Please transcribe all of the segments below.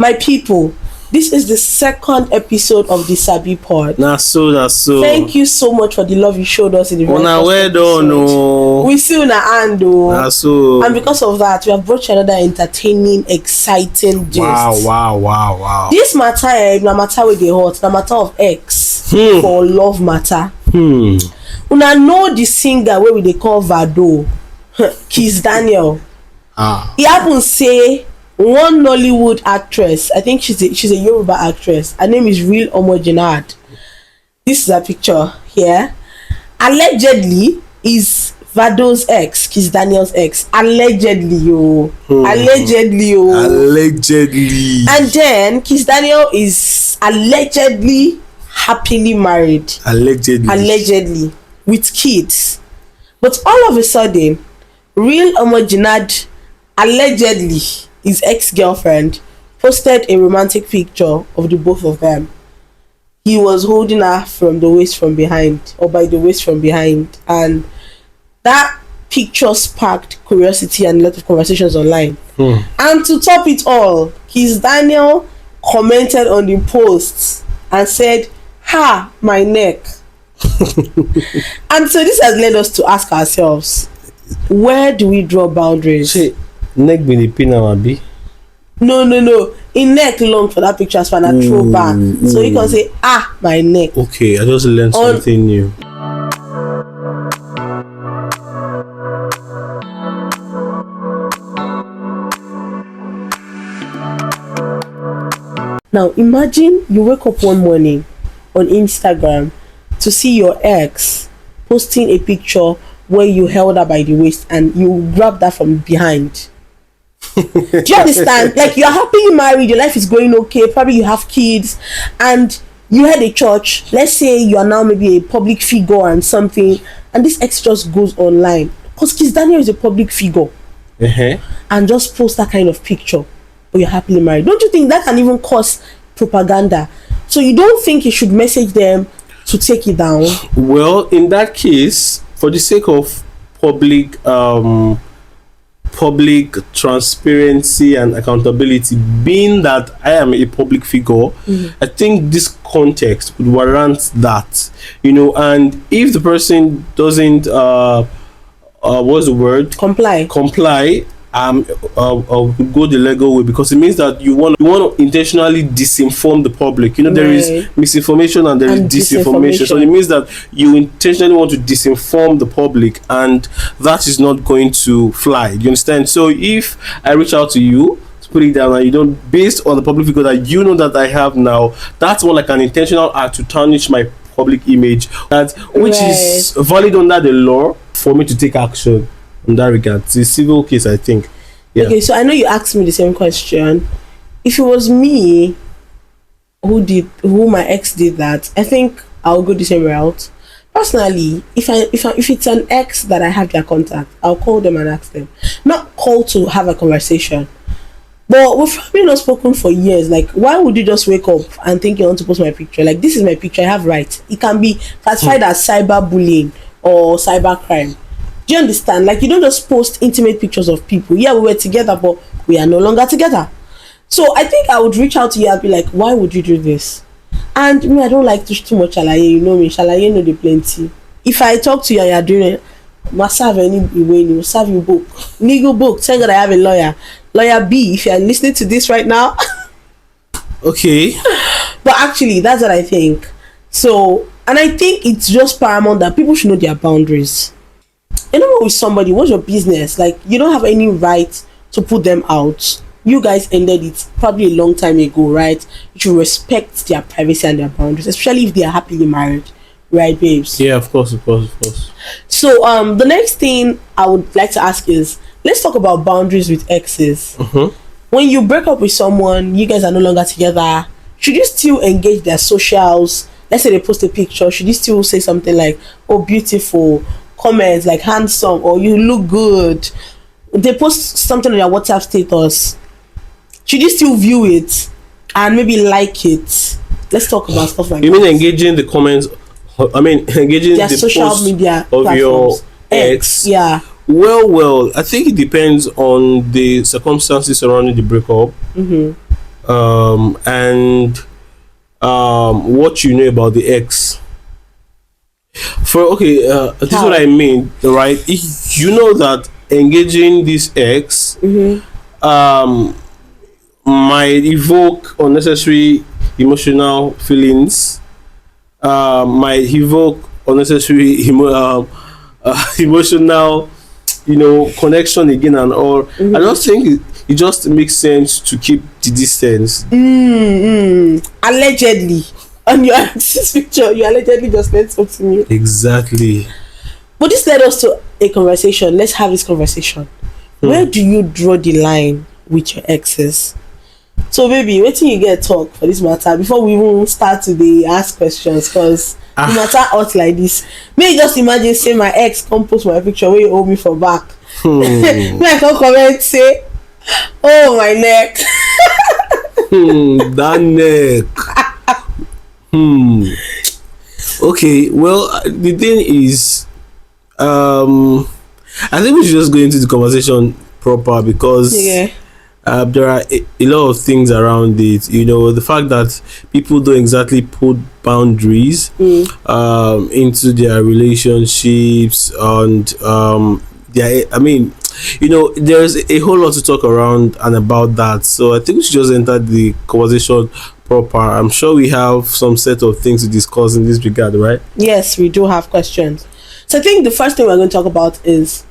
My people, this is the second episode of the Sabi Pod. That's so. Thank you so much for the love you showed us in the very first episode. We see you hand. So. And because of that, we have brought you another entertaining, exciting gist. Wow. This matter, no matter with the hot, no matter of ex for love matter. Una know the singer where we they call Vado, Kizz Daniel. He happens say one Nollywood actress, I think she's a Yoruba actress. Her name is real OMOJINAD. This is a picture here. Allegedly is Vado's ex, Kizz Daniel's ex. Allegedly. And then Kizz Daniel is allegedly happily married. Allegedly with kids. But all of a sudden, real OMOJINAD allegedly his ex-girlfriend posted a romantic picture of the both of them. He was holding her from the waist from behind, or by the waist from behind, and that picture sparked curiosity and a lot of conversations online. And to top it all, Kizz Daniel commented on the post and said, "Ha, my neck." And so this has led us to ask ourselves, where do we draw boundaries? Neck be the pin abi? No. In neck long for that picture as for a throwback. So you can say, my neck. Okay, I just learned something new. Now imagine you wake up one morning on Instagram to see your ex posting a picture where you held her by the waist and you grabbed her from behind. Do you understand? Like, you're happily married, your life is going okay, probably you have kids, and you had a church. Let's say you are now maybe a public figure and something, and this ex just goes online because Kizz Daniel is a public figure and just post that kind of picture, but you're happily married. Don't you think that can even cause propaganda? So you don't think you should message them to take it down? Well, in that case, for the sake of public transparency and accountability, being that I am a public figure, I think this context would warrant that, and if the person doesn't what's the word, comply, go the legal way, because it means that you want to intentionally disinform the public. There is misinformation and there is disinformation. So it means that you intentionally want to disinform the public, and that is not going to fly. Do you understand? So if I reach out to you to put it down and you don't, based on the public figure that you know that I have now, that's more like an intentional act to tarnish my public image, which is valid under the law for me to take action. In that regard, it's a civil case, I think. Okay, so I know you asked me the same question. If it was me who my ex did that, I think I'll go the same route. Personally, if it's an ex that I have their contact, I'll call them and ask them. Not call to have a conversation. But we've probably not spoken for years. Like, why would you just wake up and think you want to post my picture? Like, this is my picture, I have rights. It can be classified as cyberbullying or cybercrime. Do you understand? Like, you don't just post intimate pictures of people. Yeah, we were together, but we are no longer together. So I think I would reach out to you and be like, why would you do this? And me, I don't like too much shalaye. You know me, shalaye know the plenty. If I talk to you and you're doing it, must have any way, you serve you book. Legal book. Thank God I have a lawyer. Lawyer B, if you're listening to this right now. Okay. But actually, that's what I think. So, and I think it's just paramount that people should know their boundaries. With somebody, what's your business? Like, you don't have any right to put them out. You guys ended it probably a long time ago, right? You should respect their privacy and their boundaries, especially if they are happily married, right, babes? Yeah, of course. So the next thing I would like to ask is, let's talk about boundaries with exes. When you break up with someone, you guys are no longer together, should you still engage their socials? Let's say they post a picture, should you still say something like, oh, beautiful, comments like handsome, or you look good? They post something on your WhatsApp status, should you still view it and maybe like it? Let's talk about stuff like that. You mean engaging the comments? Engaging their the social post media of platforms. your ex? Yeah. Well, I think it depends on the circumstances surrounding the breakup. and what you know about the ex. This is what I mean, right? If you know that engaging this ex might evoke unnecessary emotional feelings, might evoke unnecessary emotional, connection again and all. I just think it just makes sense to keep the distance. Allegedly, on your ex's picture, you allegedly just said something new. Exactly. But this led us to a conversation. Let's have this conversation. Where do you draw the line with your exes? So, baby, wait till you get talk for this matter before we even start to ask questions, because the matter out like this. May you just imagine, say my ex come post my picture where you hold me for back. May I come comment say, oh my neck. That neck. Okay, well, the thing is, I think we should just go into the conversation proper, because there are a lot of things around it. The fact that people don't exactly put boundaries into their relationships, and there's a whole lot to talk around and about that. So I think we should just enter the conversation proper. I'm sure we have some set of things to discuss in this regard, right? Yes, we do have questions. So I think the first thing we're going to talk about is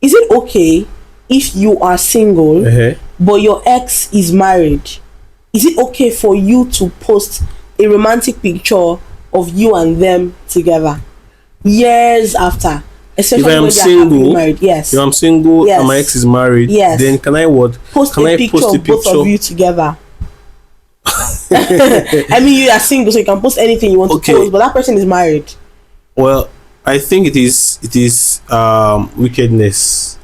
it okay if you are single but your ex is married? Is it okay for you to post a romantic picture of you and them together years after? Especially if I am single, married. Yes. If I'm single and my ex is married, then can I post a picture of both of you together? I mean, you are single, so you can post anything you want to post, but that person is married. Well, I think it is wickedness.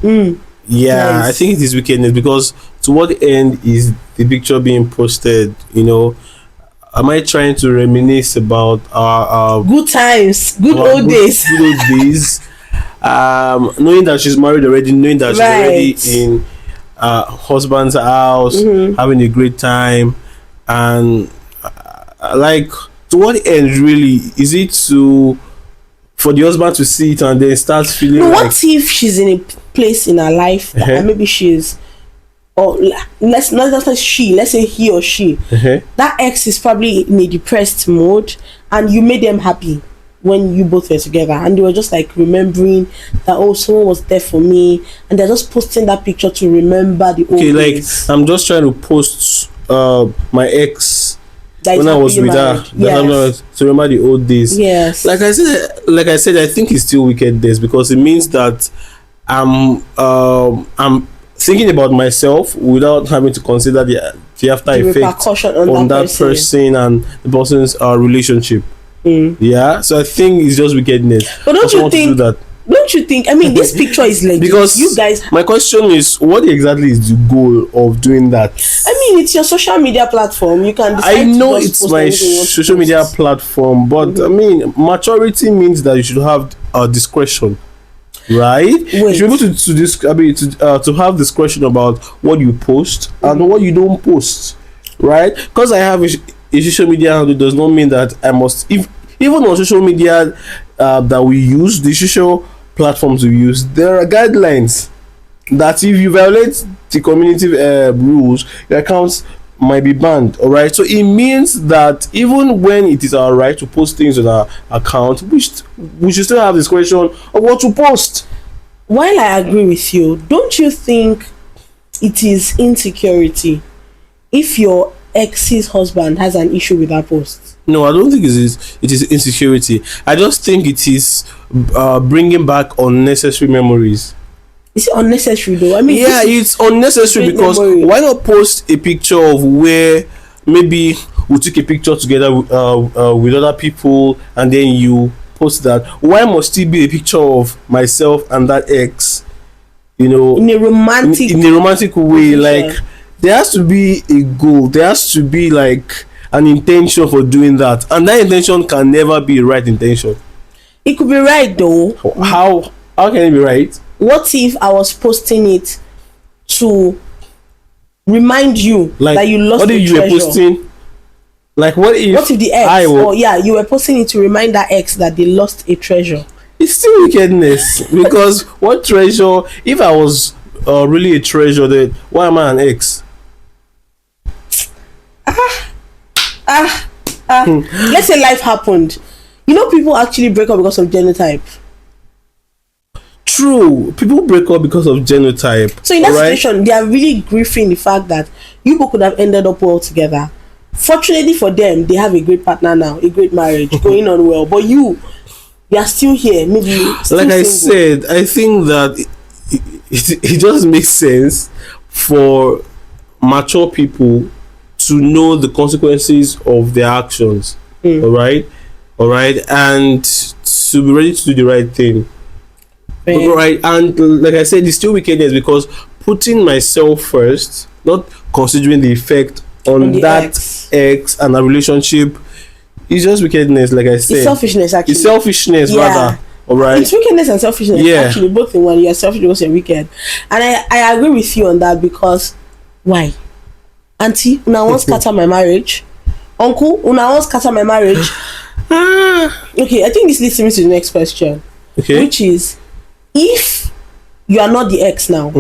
Nice. I think it is wickedness, because to what end is the picture being posted? Am I trying to reminisce about our good times, good old days? Knowing that she's married already, knowing that she's already in husband's house, having a great time, and to what end really? Is it for the husband to see it and then start feeling what if she's in a place in her life and maybe she's, or let's say he or she, that ex is probably in a depressed mode, and you made them happy when you both were together, and they were just remembering that someone was there for me, and they're just posting that picture to remember the old days. I'm just trying to post my ex when I was with her, to remember the old days. Yes. Like I said, I think it's still wickedness, because it means that I'm thinking about myself without having to consider the after effect on that person and the person's relationship. So I think it's just wickedness. But don't you think, I mean, this picture is legit, because you guys, my question is, what exactly is the goal of doing that? I mean, it's your social media platform. You can decide. I know it's my social media platform, but I mean, maturity means that you should have discretion, right? You should be able to have discretion about what you post and what you don't post, right? Because I have a social media handle does not mean that I must, even on social media that we use, the social platforms we use, there are guidelines that if you violate the community rules, your accounts might be banned. All right, so it means that even when it is our right to post things on our account, we should still have discretion of what to post. While I agree with you, don't you think it is insecurity if your ex's husband has an issue with that post? No, I don't think it is insecurity. I just think it is bringing back unnecessary memories. Is it unnecessary though? I mean, it's unnecessary, because why not post a picture of where maybe we took a picture together with other people, and then you post that? Why must it be a picture of myself and that ex, in a romantic way? Like, there has to be a goal, there has to be an intention for doing that, and that intention can never be the right intention. It could be right though. How can it be right? What if I was posting it to remind you like, that you lost what a if you treasure. were posting, like, what if the ex, or you were posting it to remind that ex that they lost a treasure? It's still wickedness. Because what treasure? If I was really a treasure, then why am I an ex? Let's say life happened. You know, people actually break up because of genotype. True, people break up because of genotype. So in that situation, they are really grieving the fact that you both could have ended up well together. Fortunately for them, they have a great partner now, a great marriage going on well. But you are still here, maybe still like I single. said, I think that it just makes sense for mature people to know the consequences of their actions. All right, and to be ready to do the right thing. All right, and like I said, it's still wickedness because putting myself first, not considering the effect on that ex and a relationship, is just wickedness. Like I said, it's selfishness. Actually, it's selfishness, rather. All right, it's wickedness and selfishness. Actually, both in one. You're selfish because you're wicked, and I agree with you on that. Because why, auntie, una won't scatter my marriage. Uncle, una won't scatter my marriage. Okay, I think this leads me to the next question. Okay, which is, if you are not the ex now,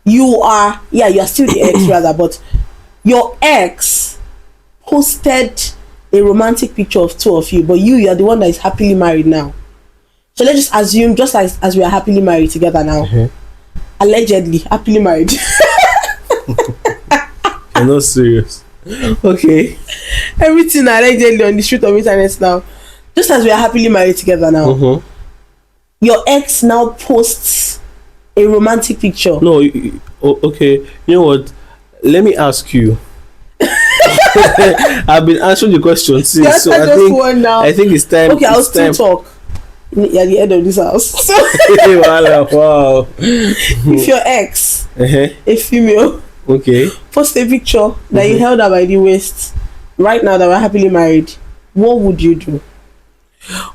you are still the ex rather, but your ex posted a romantic picture of two of you, but you are the one that is happily married now. So let's just assume, just as we are happily married together now, allegedly happily married. I'm not serious. Okay, everything allegedly on the street of internet now. Just as we are happily married together now, your ex now posts a romantic picture. No, okay. You know what? Let me ask you. I've been answering the question since, so I think it's time. Okay, I'll still talk at the end of this house. So wow. If your ex, a female, post a picture that you held her by the waist, right now that we're happily married, what would you do?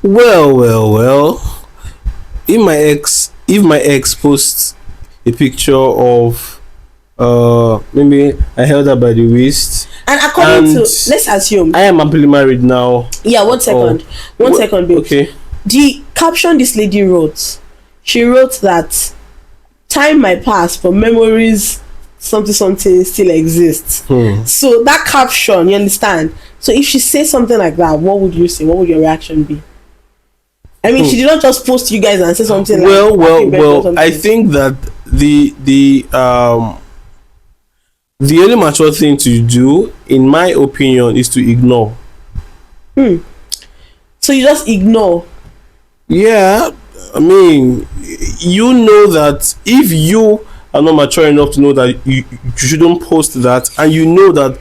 Well. If my ex posts a picture of maybe I held her by the waist, and according to, let's assume I am happily married now. Yeah, one second, babe. Okay. The caption this lady wrote, she wrote that time might pass, but memories something still exists. So that caption, you understand? So if she says something like that, what would you say? What would your reaction be? I mean, she did not just post you guys and say something well. I think that the only mature thing to do, in my opinion, is to ignore. So you just ignore? Yeah, I mean, you know that if you are not mature enough to know that you shouldn't post that, and you know that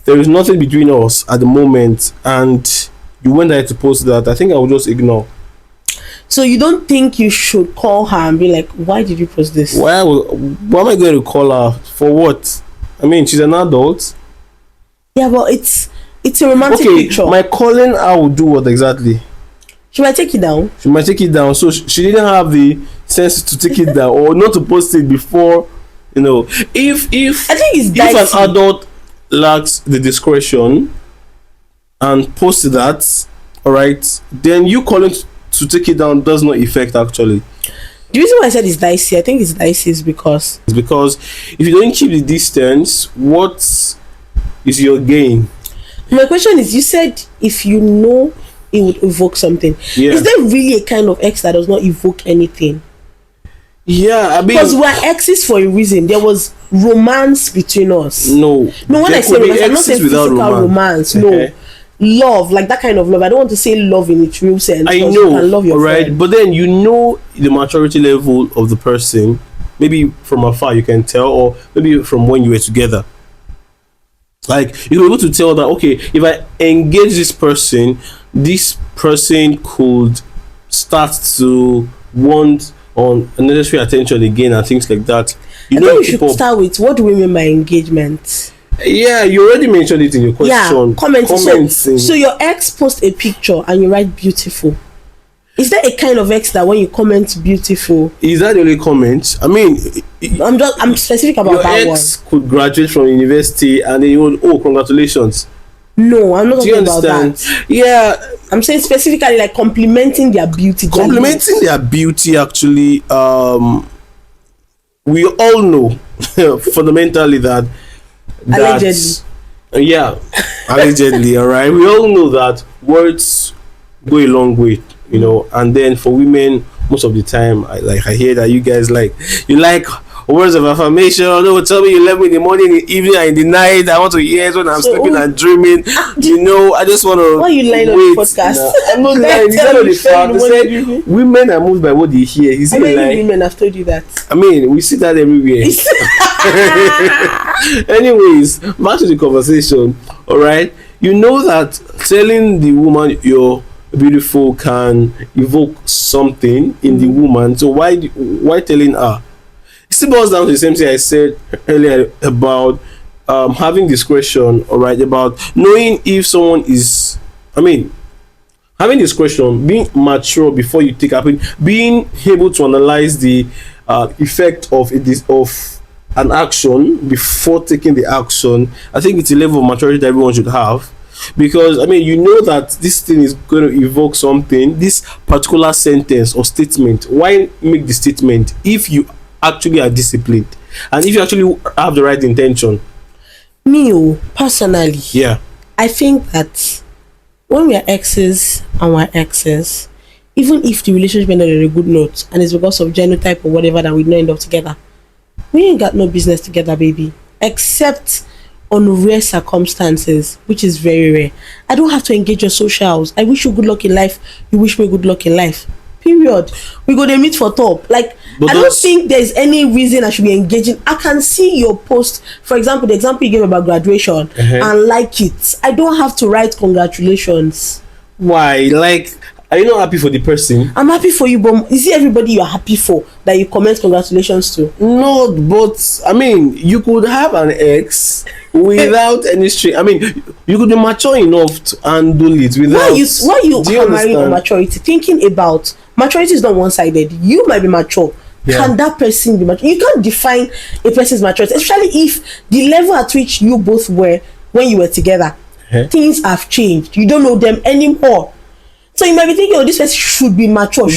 there is nothing between us at the moment, and you went there to post that, I think I will just ignore. So you don't think you should call her and be like, why did you post this? Why am I going to call her? For what? I mean, she's an adult. Yeah, but it's a romantic picture. My calling her will do what exactly? She might take it down. So she didn't have the sense to take it down or not to post it before, you know. If I think it's dicey. If an adult lacks the discretion and posts that, all right, then you calling to take it down does not affect actually. The reason why I said it's dicey, I think it's dicey is because if you don't keep the distance, what is your gain? My question is, you said if you know it would evoke something. Yeah. Is there really a kind of ex that does not evoke anything? Yeah, I mean, because we're exes for a reason. There was romance between us. No, when I say romance, I'm not saying physical romance. No. Love, like that kind of love. I don't want to say love in its real sense. I know, you can love your friend. But then you know the maturity level of the person. Maybe from afar you can tell, or maybe from when you were together. Like you're able to tell that, okay, if I engage this person could start to want on unnecessary attention again and things like that. I think we should start with, what do we mean by engagement? Yeah, you already mentioned it in your question. Yeah, commenting. So your ex posts a picture and you write beautiful. Is there a kind of ex that when you comment beautiful? Is that the only comment? I mean, I'm specific about your that ex could graduate from university and then you would, oh, congratulations. No, I'm not Do you talking about understand? that. Yeah, I'm saying specifically like complimenting their beauty. complimenting their beauty actually. We all know fundamentally that Allegedly. Yeah, allegedly. All right, we all know that words go a long way, you know. And then for women, most of the time, I hear that you guys you like words of affirmation. No, tell me you love me in the morning, in the evening, and in the night. I want to hear it when I'm sleeping and dreaming. You know, I just want to. Why you lying on the podcast? No, I'm not lying. It's not the fact. They said women are moved by what they hear. Is it like women have told you that? I mean, we see that everywhere. Anyways, back to the conversation. All right, you know that telling the woman you're beautiful can evoke something in the woman. So why telling her? It still boils down to the same thing I said earlier about having discretion. All right, about knowing if someone is. I mean, having discretion, being mature before you take up, being able to analyze the effect of an action before taking the action. I think it's a level of maturity that everyone should have, because I mean, you know that this thing is going to evoke something, this particular sentence or statement. Why make the statement if you actually are disciplined and if you actually have the right intention? Me personally, Yeah, I think that when we are exes and we're exes, even if the relationship ended on a good note and it's because of genotype or whatever that we don't end up together, we ain't got no business together, baby. Except on rare circumstances, which is very rare. I don't have to engage your socials. I wish you good luck in life. You wish me good luck in life. Period. We go to meet for top. Like, but I don't think there's any reason I should be engaging. I can see your post, for example, the example you gave about graduation, and like it. I don't have to write congratulations. Why? Like, are you not happy for the person? I'm happy for you, but is it everybody you're happy for that you comment congratulations to? No, but I mean, you could have an ex without any string. I mean, you could be mature enough to handle it without. Why you hammering on maturity? Thinking about maturity is not one-sided. You might be mature. Yeah. Can that person be mature? You can't define a person's maturity, especially if the level at which you both were when you were together, things have changed. You don't know them anymore. So you might be thinking, oh, this person should be mature.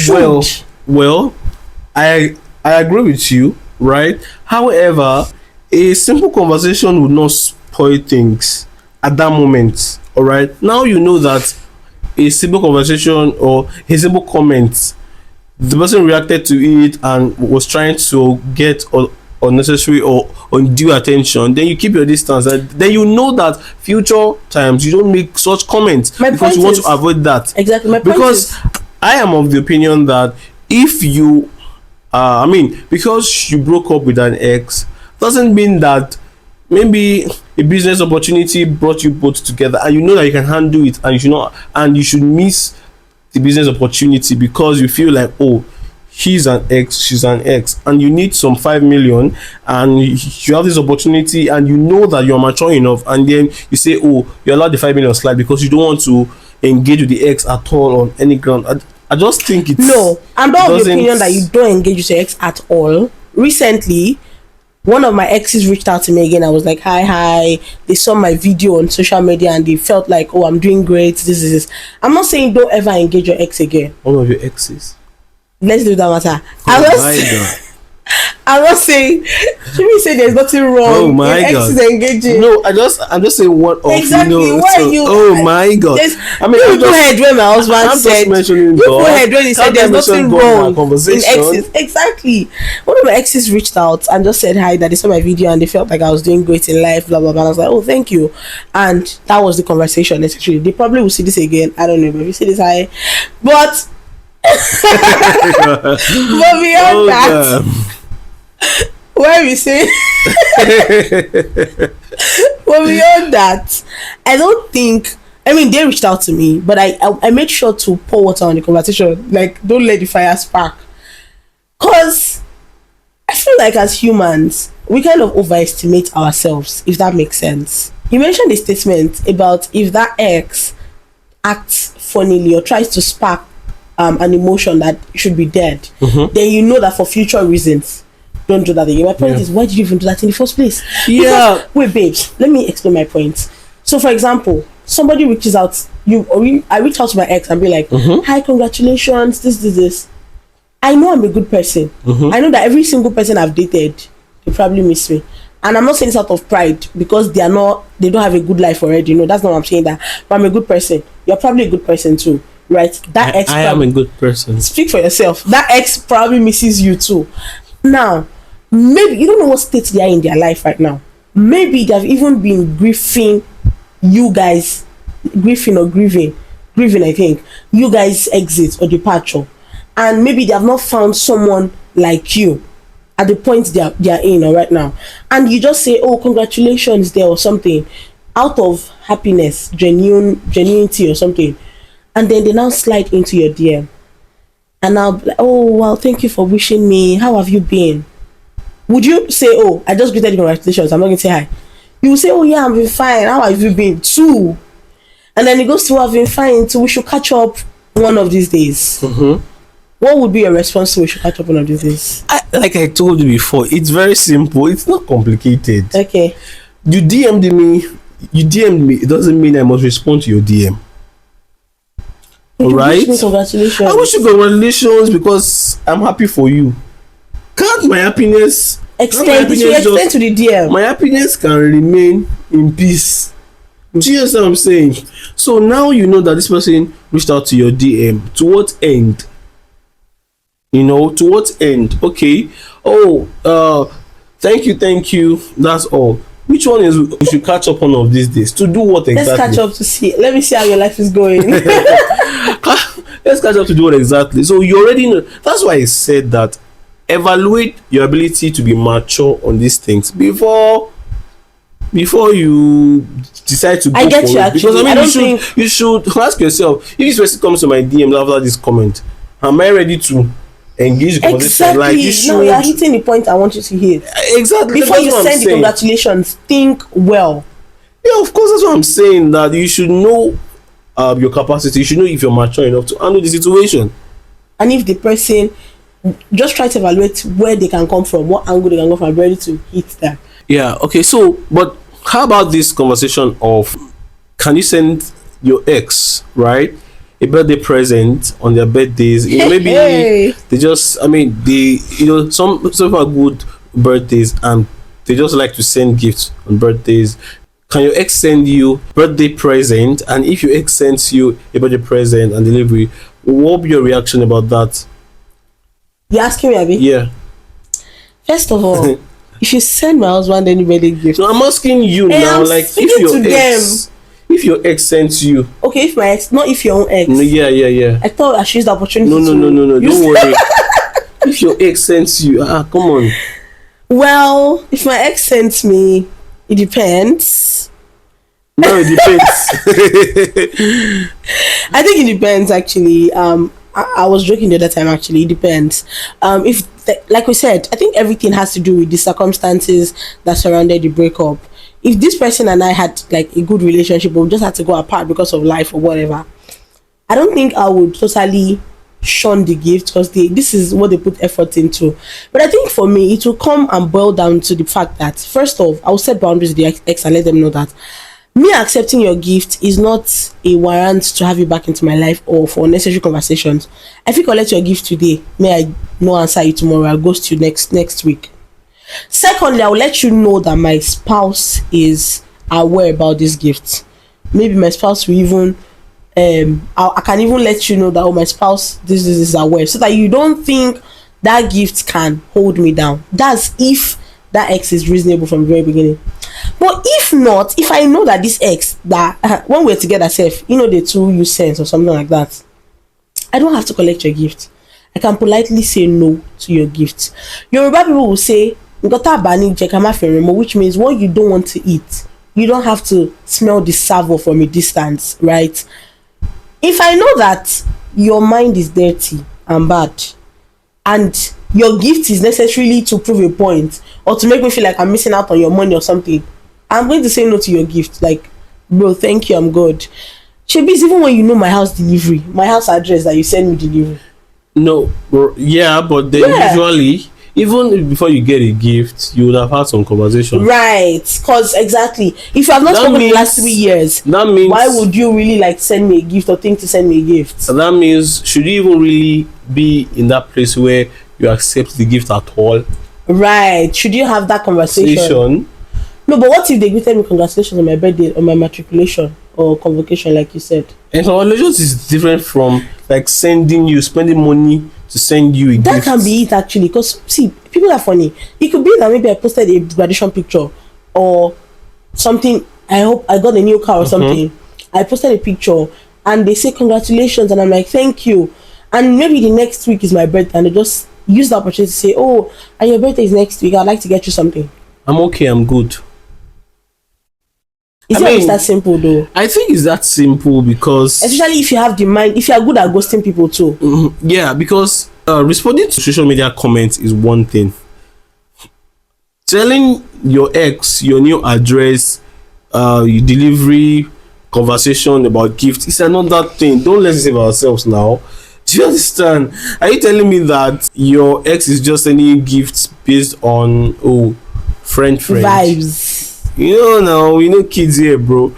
Well, I agree with you, right? However, a simple conversation would not spoil things at that moment. All right. Now you know that a simple conversation or a simple comment, the person reacted to it and was trying to get unnecessary or undue attention. Then you keep your distance, and then you know that future times you don't make such comments because you want to avoid that. Exactly. Because I am of the opinion that if you because you broke up with an ex doesn't mean that maybe a business opportunity brought you both together and you know that you can handle it, and you should miss the business opportunity because you feel like, oh, he's an ex, she's an ex, and you need some 5 million and you have this opportunity and you know that you're mature enough, and then you say, oh, you allow the 5 million slide because you don't want to engage with the ex at all on any ground. I just think it's... No, I'm not of the opinion that you don't engage with your ex at all. Recently, one of my exes reached out to me again. I was like, hi. They saw my video on social media and they felt like, oh, I'm doing great. This. I'm not saying don't ever engage your ex again. One of your exes? Let's do that matter. I'm not saying Jimmy say there's nothing wrong. Oh my god! Exes engaging. No, I'm just saying what of exactly. Oh my god! I mean, you go ahead when my husband said. You go ahead when he said there's nothing wrong in exes. Exactly. One of my exes reached out and just said hi, that they saw my video and they felt like I was doing great in life. Blah blah blah. And I was like, oh, thank you. And that was the conversation. Essentially, they probably will see this again. I don't know, but if you see this, hi. But beyond that. Where we say well, beyond that, I don't think, I mean, they reached out to me, but I made sure to pour water on the conversation. Like, don't let the fire spark, because I feel like as humans we kind of overestimate ourselves, if that makes sense. You mentioned a statement about if that ex acts funnily or tries to spark an emotion that should be dead, then you know that for future reasons don't do that again. My point is, why did you even do that in the first place? Yeah. Because, wait, babe, let me explain my point. So, for example, somebody reaches out, I reach out to my ex and be like, hi, congratulations, this. I know I'm a good person. I know that every single person I've dated, they probably miss me. And I'm not saying this out of pride because they don't have a good life already. No, that's not what I'm saying. That, but I'm a good person. You're probably a good person too, right? That ex, I am a good person. Speak for yourself. That ex probably misses you too. Now, maybe you don't know what state they are in their life right now. Maybe they've even been grieving, I think. You guys' exit or departure, and maybe they have not found someone like you at the point they are in right now, and you just say, oh, congratulations there or something out of happiness, genuinity or something, and then they now slide into your DM and now like, oh well, thank you for wishing me, how have you been? Would you say, oh, I just greeted you, congratulations, I'm not gonna say hi? You will say, oh yeah, I've been fine, how have you been too? And then it goes to, I've been fine too, we should catch up one of these days. What would be your response to we should catch up one of these days? Like I told you before, it's very simple. It's not complicated. Okay. You DM'd me. It doesn't mean I must respond to your DM. Alright? Congratulations. I wish you congratulations because I'm happy for you. Can't my happiness extend to the DM? My happiness can remain in peace. Do you understand what I'm saying? So now you know that this person reached out to your DM. To what end? To what end? Okay. Oh, thank you. That's all. Which one is we should catch up on of these days? To do what exactly? Let's catch up to see. Let me see how your life is going. Let's catch up to do what exactly? So you already know. That's why I said that evaluate your ability to be mature on these things before you decide to go I get for you it. actually. Because you should ask yourself, if this person comes to my DM after this comment, am I ready to engage the conversation? Exactly. Like you should. No, you're hitting the point I want you to hit. Exactly. Before you send the congratulations, think well. Yeah, of course, that's what I'm saying. That you should know your capacity. You should know if you're mature enough to handle the situation. And if the person, just try to evaluate where they can come from, what angle they can come from, ready to hit that. Yeah. Okay. So, but how about this conversation of, can you send your ex, right, a birthday present on their birthdays? Maybe they just, some people are good birthdays and they just like to send gifts on birthdays. Can your ex send you birthday present? And if your ex sends you a birthday present and delivery, what will be your reaction about that? You're asking me, Abby? Yeah. First of all, if you send my husband any birthday gift, no, I'm asking you now. Like, if your ex sends you, okay, if my ex, not if your own ex. No, yeah. I thought I should use the opportunity. No. Don't worry. If your ex sends you, come on. Well, if my ex sends me, it depends. No, it depends. I think it depends actually. I was joking the other time actually. It depends. Like we said, I think everything has to do with the circumstances that surrounded the breakup. If this person and I had like a good relationship, but we just had to go apart because of life or whatever, I don't think I would totally shun the gift because this is what they put effort into. But I think for me, it will come and boil down to the fact that, first off, I will set boundaries with the ex and let them know that me accepting your gift is not a warrant to have you back into my life or for unnecessary conversations. If you collect your gift today, may I no answer you tomorrow, I'll ghost you next week. Secondly, I will let you know that my spouse is aware about this gift. Maybe my spouse will even I can even let you know that my spouse this is aware, so that you don't think that gift can hold me down. That's if that ex is reasonable from the very beginning. But if not, if I know that this ex that when we're together they two use sense or something like that, I don't have to collect your gift. I can politely say no to your gift. Yoruba people will say, which means what you don't want to eat, you don't have to smell the savour from a distance, right? If I know that your mind is dirty and bad, and your gift is necessarily to prove a point or to make me feel like I'm missing out on your money or something, I'm going to say no to your gift. Like, bro, thank you, I'm good. Shebis, even when you know my house address that you send me delivery. No, yeah, but then usually even before you get a gift, you would have had some conversation. Right, because exactly. If you have not spoken the last 3 years, that means, why would you really like send me a gift or think to send me a gift? That means, should you even really be in that place where you accept the gift at all? Right. Should you have that conversation? No, but what if they greeted me congratulations on my birthday, on my matriculation or convocation, like you said? And congratulations is different from like spending money to send you a gift. That can be it actually, because see, people are funny. It could be that maybe I posted a graduation picture or something. I hope I got a new car or something. I posted a picture and they say congratulations, and I'm like, thank you. And maybe the next week is my birthday, and they just use the opportunity to say, oh, and your birthday is next week, I'd like to get you something. I'm okay, I'm good. It's that simple though. I think it's that simple because, especially if you have the mind, if you are good at ghosting people too. Yeah, because responding to social media comments is one thing. Telling your ex your new address, your delivery, conversation about gifts is another thing. Don't let's deceive ourselves now. Do you understand? Are you telling me that your ex is just sending gifts based on friend vibes? You know, we know kids here, bro.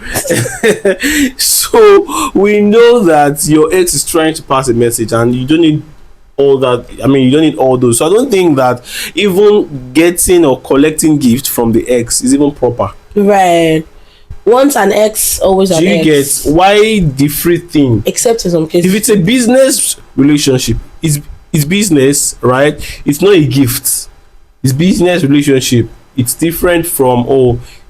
So we know that your ex is trying to pass a message, and you don't need all that. I mean, you don't need all those. So I don't think that even getting or collecting gifts from the ex is even proper. Right. Once an ex, always an ex. Do you get why the free thing? Except in some cases. If it's a business relationship, it's business, right? It's not a gift. It's business relationship. It's different from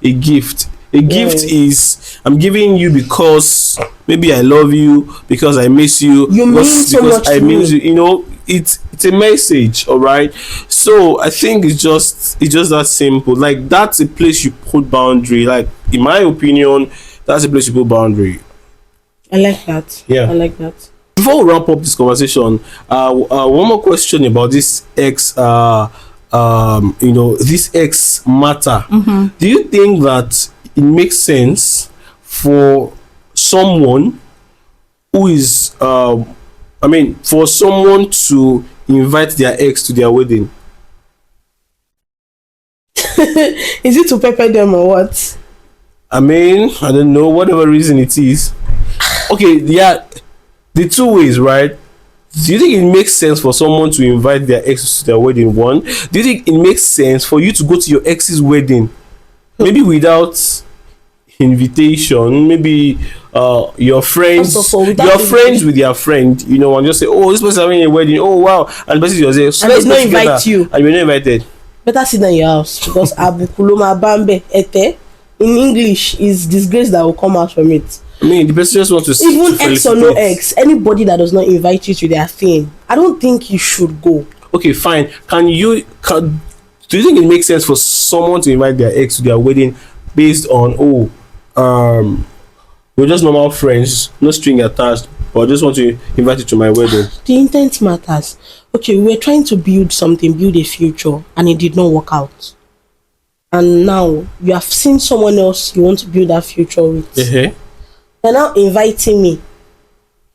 a gift. A gift is I'm giving you because maybe I love you, because I miss you. You mean so much I to mean me. you know, it's a message, all right? So I think it's just that simple. Like, that's a place you put boundary. Like, in my opinion, that's a place you put boundary. I like that. Yeah, I like that. Before we wrap up this conversation, one more question about this ex. This ex matter. Do you think that it makes sense for someone who is for someone to invite their ex to their wedding? Is it to pepper them or what? I mean, I don't know, whatever reason it is. Okay, yeah, the two ways, right? Do you think it makes sense for someone to invite their exes to their wedding? One, do you think it makes sense for you to go to your ex's wedding, maybe without invitation? Maybe your friends with their friend, and just say, this person's having a wedding. Oh wow, and the person just say, so and let's not invite you, and you're not invited. Better sit in your house, because abukuloma bambe ete in English is disgrace that will come out from it. I mean, the person just wants to even ex or no ex, anybody that does not invite you to their thing, I don't think you should go. Okay, fine. Do you think it makes sense for someone to invite their ex to their wedding based on we're just normal friends, no string attached, but I just want to invite you to my wedding? The intent matters. Okay, we're trying to build something, build a future, and it did not work out. And now you have seen someone else you want to build that future with. You're now inviting me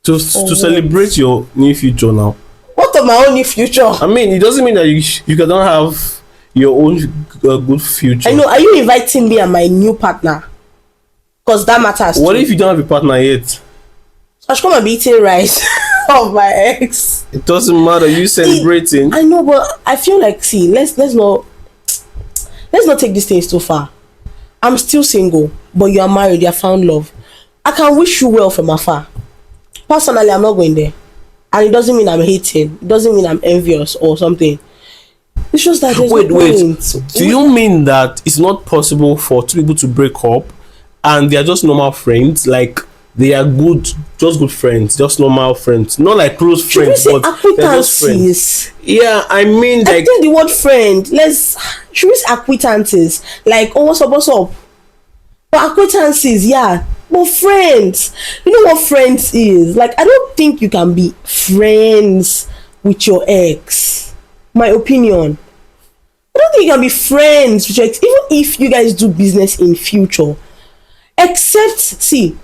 to celebrate your new future now. What of my own new future? I mean, it doesn't mean that you cannot have your own good future. I know. Are you inviting me and my new partner? Because that matters. What if you don't have a partner yet? I should come and be eating rice of my ex. It doesn't matter. You celebrating. I know, but I feel like, see, let's not take these things too far. I'm still single, but you are married. You have found love. I can wish you well from afar. Personally, I'm not going there. And it doesn't mean I'm hating. It doesn't mean I'm envious or something. It's just that there's no point. Do you mean that it's not possible for two people to break up and they are just normal friends? Like, they are just good friends, just normal friends. Not like close friends, but they're just friends. Yeah, I mean, like, I think the word friend, should we say acquaintances? Like, what's up? But acquaintances, yeah. But friends, you know what friends is? Like, I don't think you can be friends with your ex. My opinion. I don't think you can be friends with your ex, even if you guys do business in future. Maybe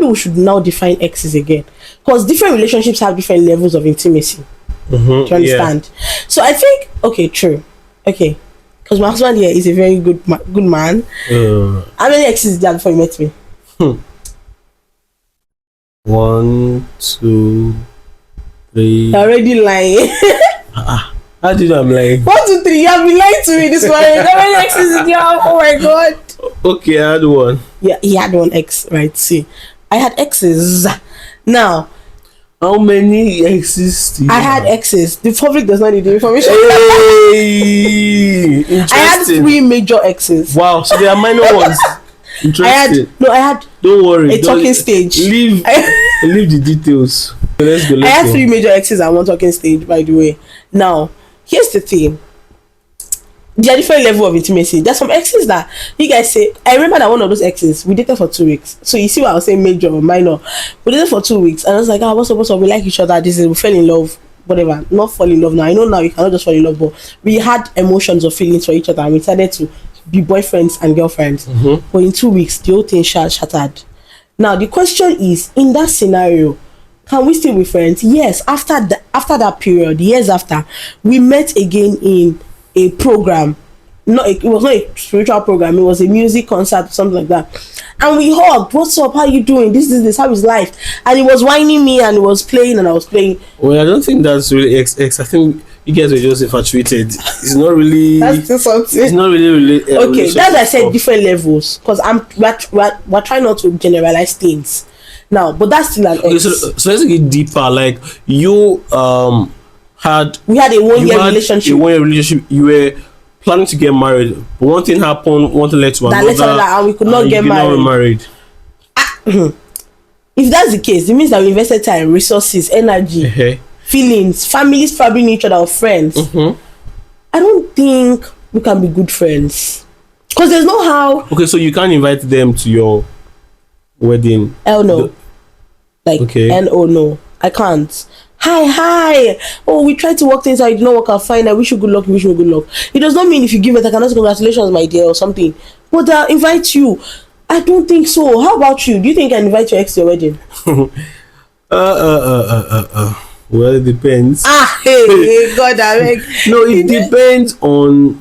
we should now define exes again. Because different relationships have different levels of intimacy. Do you understand? So I think, okay, true. Okay. Because my husband here is a very good man. How many exes did you have before you met me? 1, 2, 3. You're already lying. How did I'm lying? 1, 2, 3. You have been lying to me this morning. How many exes did you have? Oh my god. Okay, I had one. Yeah, he had one ex, right? See, I had exes. Now, how many exes do you had exes. The public does not need the information. Hey, I had 3 major exes. Wow, so they are minor ones. Interesting. I had. Don't worry. Talking stage. Leave the details. Let's go. I had 3 major exes and 1 talking stage. By the way, now here's the thing. There are different level of intimacy. There's some exes that you guys say. I remember that one of those exes, we dated for 2 weeks. So you see what I was saying, major or minor. We dated for 2 weeks, and I was like, what's up? We like each other. We fell in love. Whatever. Not fall in love now. I know now you cannot just fall in love, but we had emotions or feelings for each other, and we decided to be boyfriends and girlfriends. But in 2 weeks, the whole thing shattered. Now the question is, in that scenario, can we still be friends? Yes. After that period, years after, we met again in a program. It was not a spiritual program, it was a music concert or something like that, and we hugged. What's up, how you doing, this how is life? And he was whining me and he was playing and I was playing. Well, I don't think that's really ex. I think you guys were just infatuated. It's not really. That's still something. It's not really okay, that's why I said different levels, because we're trying not to generalize things now, but that's still an ex. Okay, so let's get deeper. Like you we had a 1-year relationship. You were planning to get married, but one thing happened. One thing led to another, and we could not get married. If that's the case, it means that we invested time, resources, energy, feelings, families fabricating each other, or friends. I don't think we can be good friends, because there's no how. Okay, so you can't invite them to your wedding? Hell no. No, no, I can't. Hi. Oh, we tried to work things out. It did not work out. Fine. I wish you good luck. It does not mean if you give it, I cannot say congratulations, my dear, or something. But I'll invite you. I don't think so. How about you? Do you think I invite your ex to your wedding? Well, it depends. Hey, God, I beg. No, it depends on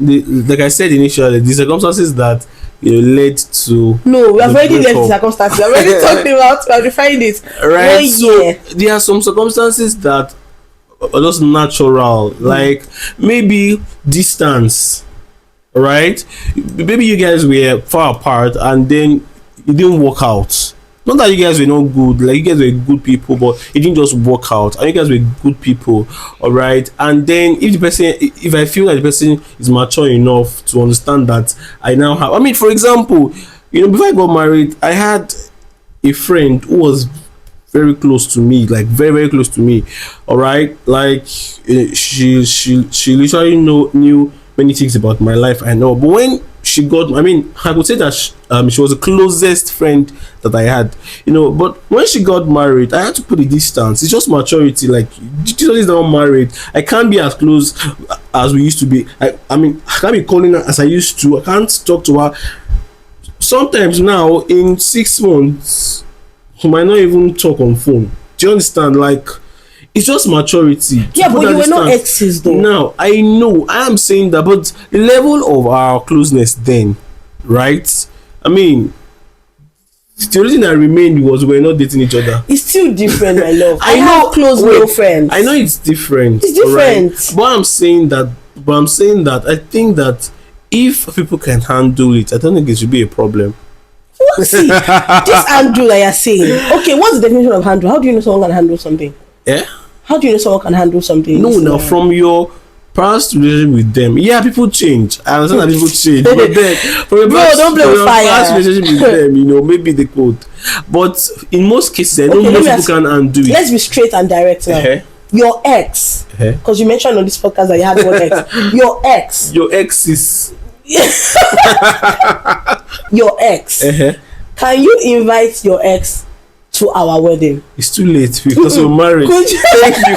like I said initially, the circumstances that led to. No, we have already left the circumstances. We have already talked about. We have defined it. Right. So there are some circumstances that are just natural, like maybe distance. Right. Maybe you guys were far apart, and then it didn't work out. Not that you guys were not good, like you guys were good people, but it didn't just work out. And you guys were good people, all right. And then if I feel like the person is mature enough to understand that I now have, for example, before I got married, I had a friend who was very close to me, like very, very close to me, all right. Like she literally knew many things about my life. I know, but when she got, I would say that she was the closest friend that I had, but when she got married, I had to put a distance. It's just maturity. Like, Jesus is not married, I can't be as close as we used to be. I can't be calling her as I used to. I can't talk to her. Sometimes now, in 6 months, we might not even talk on phone. Do you understand? Like, it's just maturity. Yeah, but you were not exes though. Now, I know, I am saying that, but the level of our closeness then, right? The reason I remained was we're not dating each other. It's still different, my love. I have close male friends. I know it's different. It's different. Right? But I'm saying that I think that if people can handle it, I don't think it should be a problem. See, this handle that you're saying. Okay, what's the definition of handle? How do you know someone can handle something? Yeah. How do you know someone can handle something? No, now from your past relationship with them, yeah, people change. I understand that people change, but then from your past relationship with them, maybe they could. But in most cases, I know most people can undo it. Let's be straight and direct now. Your ex, because you mentioned on this podcast that you had one ex. Your ex is your ex. Can you invite your ex to our wedding? It's too late because we're married. Thank you.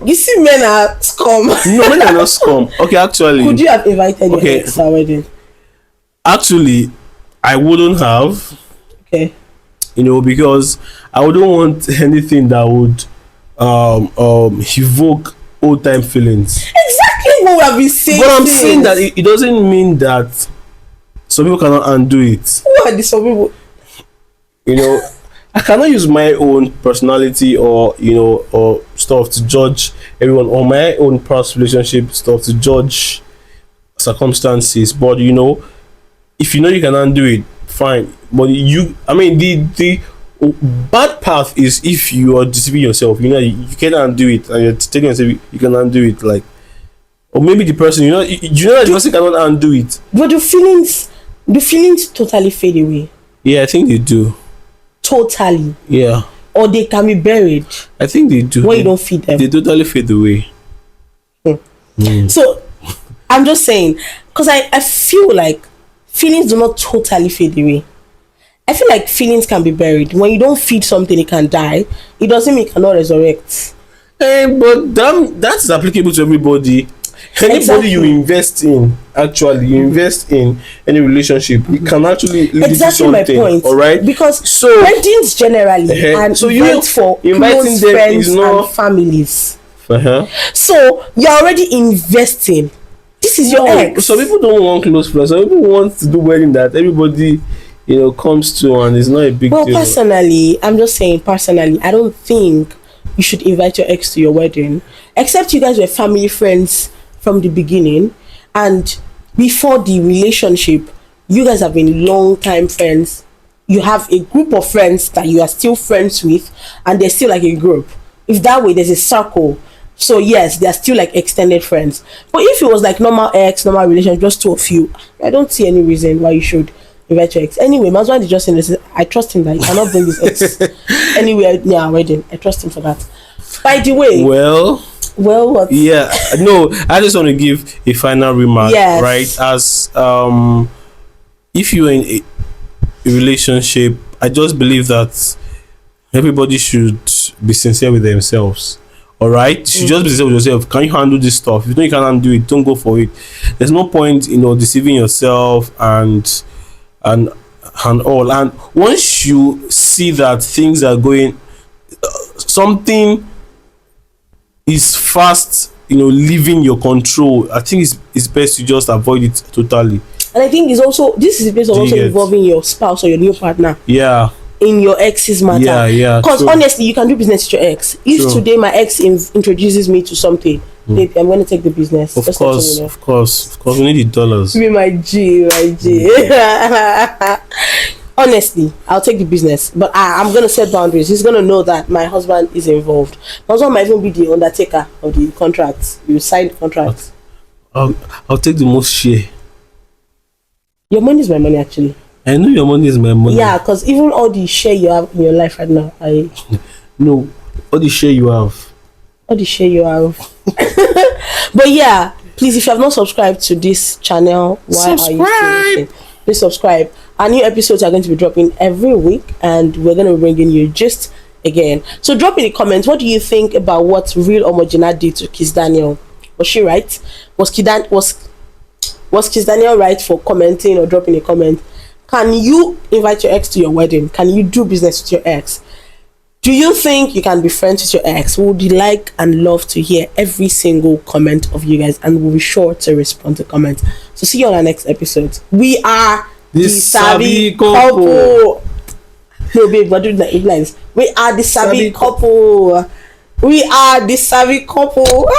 You see, men are scum. No, men are not scum. Okay, actually, could you have invited your ex to our wedding? Actually, I wouldn't have. Okay. Because I wouldn't want anything that would evoke old time feelings. Exactly what I've been saying. But I'm saying that it doesn't mean that some people cannot undo it. Who are these some people? You know, I cannot use my own personality or or stuff to judge everyone, or my own past relationship stuff to judge circumstances. But if you can undo it, fine. But the bad path is if you are deceiving yourself. You can't undo it, and you're telling yourself you can undo it, like, or maybe the person that the person cannot undo it. But the feelings totally fade away. Yeah, I think they do. Totally. Yeah. Or they can be buried. I think they do. When you don't feed them. They totally fade away. So I'm just saying, because I feel like feelings do not totally fade away. I feel like feelings can be buried. When you don't feed something, it can die. It doesn't mean it cannot resurrect. But that's applicable to everybody. Anybody you invest in, any relationship, it can actually lead to something. My point. All right. Because weddings generally and so events for close friends and families. So you're already investing. This is your ex. So people don't want close friends. Some people want to do wedding that everybody comes to, and it's not a big deal. Personally, I'm just saying, I don't think you should invite your ex to your wedding, except you guys were family friends from the beginning, and before the relationship you guys have been long time friends. You have a group of friends that you are still friends with, and they're still like a group. If that way, there's a circle. So yes, they're still like extended friends. But if it was like normal relationship, just two of you, I don't see any reason why you should invite your ex. Anyway, my husband is just in this. I trust him that he cannot bring his ex anywhere near our wedding. I trust him for that. By the way, well, what? Yeah, no, I just want to give a final remark. Yes. Right, as if you're in a relationship, I just believe that everybody should be sincere with themselves. All right, you should just be sincere with yourself. Can you handle this stuff? If you know you can't handle it, don't go for it. There's no point deceiving yourself and all. And once you see that things are going, something is fast leaving your control, I think it's best to just avoid it totally. And I think this is based on also involving your spouse or your new partner. Yeah. In your ex's matter. Yeah. Because honestly, you can do business with your ex. If today my ex introduces me to something, babe, I'm going to take the business. Of course. We need the dollars. Be my G. Honestly, I'll take the business, but I'm going to set boundaries. He's going to know that my husband is involved. My husband might even be the undertaker of the contract. You sign the contract. I'll take the most share. Your money is my money, actually. I know your money is my money. Yeah, because even all the share you have in your life right now, no, all the share you have. But yeah, please, if you have not subscribed to this channel, why are you still? Please subscribe. Our new episodes are going to be dropping every week, and we're going to be bringing you gist again. So drop in the comments, what do you think about what real OMOJINAD did to Kizz Daniel? Was she right? Was Kizz Daniel right for commenting or dropping a comment? Can you invite your ex to your wedding? Can you do business with your ex? Do you think you can be friends with your ex? We would like and love to hear every single comment of you guys, and we'll be sure to respond to comments. So see you on our next episode. We are the Sabi Couple. No, babe, we're doing the lines. We are the Sabi Couple. We are the Sabi Couple.